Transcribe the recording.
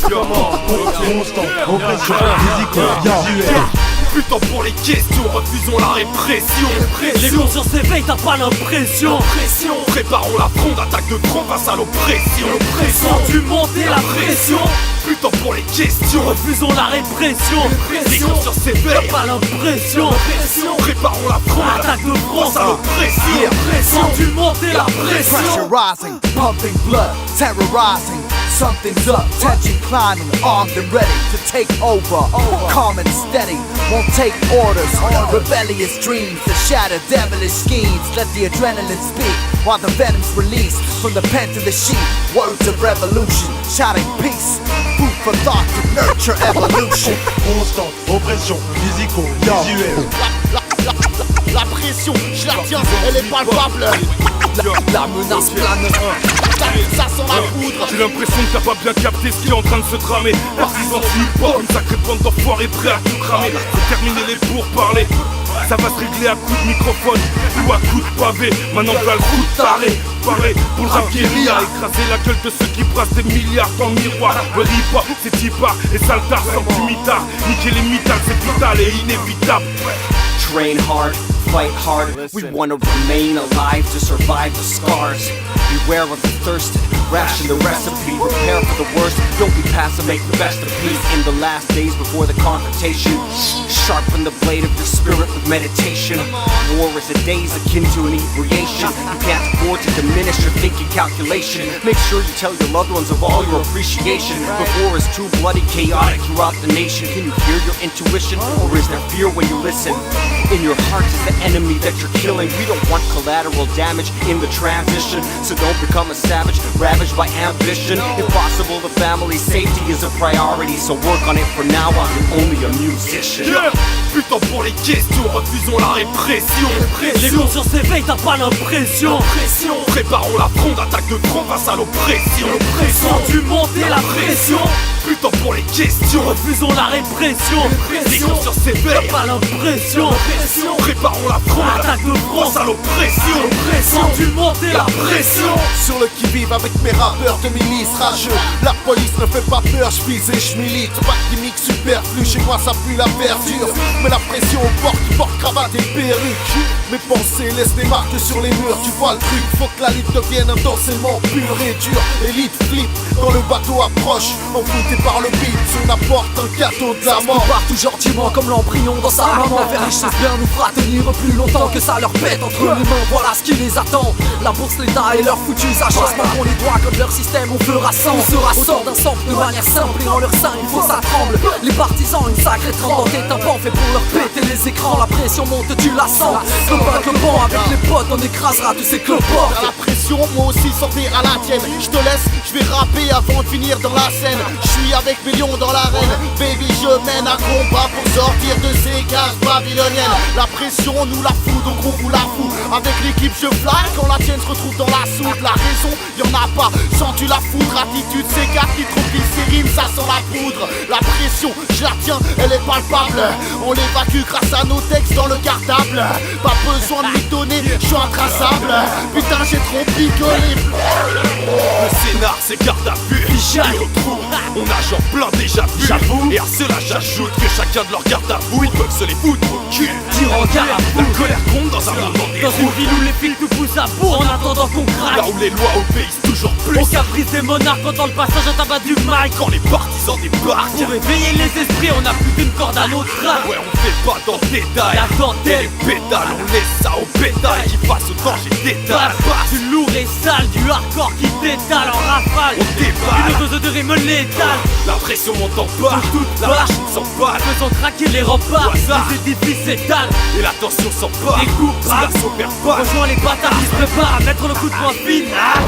Constant, oppression, visuelle. Putain pour les questions, refusons la répression. Les consciences s'éveillent, t'as pas l'impression. Préparons la fronde, attaque de front face à l'oppression. Sens-tu monter la pression? Putain pour les questions, refusons la répression. Les consciences s'éveillent, t'as pas l'impression. Préparons la fronde, attaque de front face à l'oppression. Sens-tu monter la pression? Pressurizing, pumping blood, terrorizing. Something's up, tension climbing, armed and ready to take over. Calm and steady, won't take orders. Rebellious dreams that shatter devilish schemes. Let the adrenaline speak while the venom's released from the pen to the sheet. Words of revolution, shouting peace. Food for thought to nurture evolution. Constant, oppression, visuelle. La pression, je la tiens, elle est palpable. La menace plane. Ça sent la poudre. J'ai l'impression que t'as pas bien capté ce qui est en train de se tramer. Partisans du hip-hop, une sacrée bande d'enfoirés prêts à tout cramer. Faut terminer les pourparlers. Ça va se régler à coups de microphone ou à coups de pavé. Maintenant t'as le coup de taré. Pareil pour le rap guérilla, écraser la gueule de ceux qui brassent des milliards dans le miroir. Le hip-hop, c'est Tipa et Saltar sans timitar. Niquer les mitales, c'est vital et inévitable. Train hard, fight hard. We wanna remain alive to survive the scars. Beware of the thirsted, ration the recipe. Prepare for the worst, don't be passive, make the best of peace. In the last days before the confrontation, sharpen the blade of your spirit with meditation. War is a daze akin to an inebriation. You can't afford to diminish your thinking calculation. Make sure you tell your loved ones of all your appreciation before it's too bloody, chaotic throughout the nation. Can you hear your intuition, or is there fear when you listen? In your heart is the enemy that you're killing. We don't want collateral damage in the transition, so don't become a savage, ravaged by ambition. If possible, the family's safety is a priority, so work on it for now while you're only a musician. Putain pour les questions, refusons la répression. Les consciences s'éveillent, t'as pas l'impression. Préparons la fronde, attaque de front face à l'oppression. Sens-tu monter la pression? Putain pour les questions, refusons la répression. Les consciences s'éveillent, t'as pas l'impression. Préparons la fronde, attaque de front face à l'oppression. Sens-tu monter la pression? Sur le qui-vive avec mes rappeurs de milices rageux. La police ne fait pas peur, je vise et je milite. Pas de gimmick superflu, chez moi ça pue la verdure. Mais la pression au porte cravate et perruque. Mes pensées laissent des marques sur les murs. Tu vois le truc, faut que la lutte devienne un danssement pur et dur. Élite flip quand le bateau approche. Envoûté par le beat, on apporte un gâteau de la mort. Partout gentiment comme l'embryon dans sa maman. Faire les choses bien nous fera tenir plus longtemps que ça leur pète entre les mains. Voilà ce qui les attend. La bourse, l'état et leurs foutus agissements. On les doigts comme leur système, on fera sang. On se rassemble d'un sample de manière simple et en leur sein il faut ça tremble. Les partisans, une sacrée trempe dans tes tympans fait pour leur péter les écrans. La pression monte, tu la sens. Comme un clopant avec les potes, on écrasera tous ces cloportes. La pression, moi aussi sortir à la tienne. Je te laisse, je vais rapper avant de finir dans la scène. Je suis avec millions dans l'arène. Baby, je mène un combat pour sortir de ces cages babyloniennes. La pression, nous la fout, donc on vous la fout. Avec l'équipe, je fly quand la tienne se retrouve dans la soude. La raison, y'en a pas, sens-tu la foudre. Attitude, c'est quatre nitroglycérine, ça sent la poudre. La pression, je la tiens, elle est palpable. On l'évacue grâce à nos textes dans le cartable. Pas besoin de lui donner, je suis intraçable. Putain, j'ai trop picolé. Le scénar c'est garde à vue. Et au trou, on nage en plein déjà vu. Et à cela j'ajoute que chacun de leur garde à vous, ils peuvent se les foutre au cul. Tire en garde. La colère gronde dans un monde en Dans une ville où les fils tout poussent à bout en attendant qu'on craque. Là où les lois obéissent toujours plus. On caprice des monarques quand dans le passage à tabac du mic. Quand les partisans débarquent, Pour éveiller les esprits, on a plus d'une corde à notre arc. ouais on fait pas dans le détail. La Et dentelle, les pédales, on laisse ça au pétale. Qui passe au danger d'étal. du lourd et sale, du hardcore qui t'étale en rafale. On déballe. Une dose de rime létale. La pression monte en bas. toute La part. machine s'emballe. Faisons craquer les remparts, Au hasard. les édifices s'étalent. Et la tension s'emballe. Des coups Si l'assaut perd pas. Rejoins les bâtards qui se préparent à mettre le coup de poing final.